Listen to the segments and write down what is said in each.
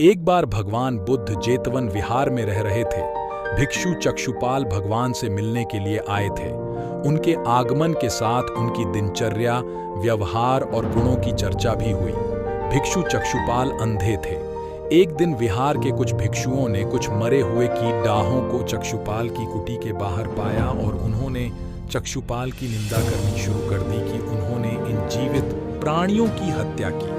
एक बार भगवान बुद्ध जेतवन विहार में रह रहे थे। भिक्षु चक्षुपाल भगवान से मिलने के लिए आए थे। उनके आगमन के साथ उनकी दिनचर्या, व्यवहार और गुणों की चर्चा भी हुई। भिक्षु चक्षुपाल अंधे थे। एक दिन विहार के कुछ भिक्षुओं ने कुछ मरे हुए कीट-डाहों को चक्षुपाल की कुटी के बाहर पाया और उन्होंने चक्षुपाल की निंदा करनी शुरू कर दी कि उन्होंने इन जीवित प्राणियों की हत्या की।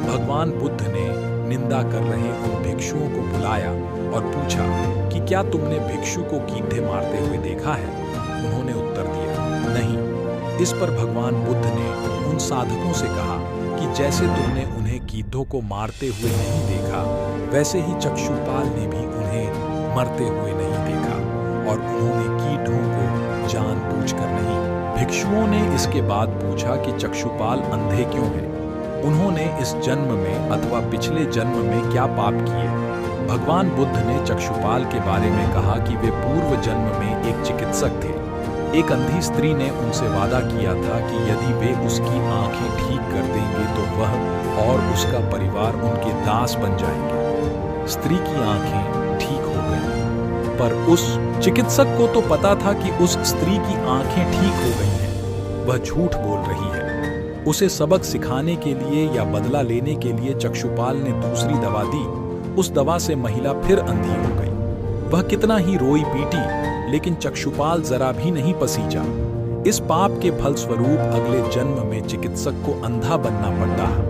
भगवान बुद्ध ने निंदा कर रहे उन भिक्षुओं को बुलाया और पूछा कि क्या तुमने भिक्षु को कीड़े मारते हुए देखा है? उन्होंने उत्तर दिया, नहीं। इस पर भगवान बुद्ध ने उन साधकों से कहा कि जैसे तुमने उन्हें कीड़ों को मारते हुए नहीं देखा, वैसे ही चक्षुपाल ने भी उन्हें मरते हुए नहीं देखा और उन्होंने कीड़ों को जानबूझकर नहीं। भिक्षुओं ने इसके बाद पूछा कि चक्षुपाल अंधे क्यों हैं? उन्होंने इस जन्म में अथवा पिछले जन्म में क्या पाप किए? भगवान बुद्ध ने चक्षुपाल के बारे में कहा कि वे पूर्व जन्म में एक चिकित्सक थे। एक अंधी स्त्री ने उनसे वादा किया था कि यदि वे उसकी आंखें ठीक कर देंगे तो वह और उसका परिवार उनके दास बन जाएंगे। स्त्री की आंखें ठीक हो गईं, पर उस चिकित्सक को तो पता था कि उस स्त्री की आंखें ठीक हो गई हैं। वह झूठ बोल रही है। उसे सबक सिखाने के लिए या बदला लेने के लिए चक्षुपाल ने दूसरी दवा दी। उस दवा से महिला फिर अंधी हो गई। वह कितना ही रोई पीटी, लेकिन चक्षुपाल जरा भी नहीं पसीजा। इस पाप के फलस्वरूप अगले जन्म में चिकित्सक को अंधा बनना पड़ता है।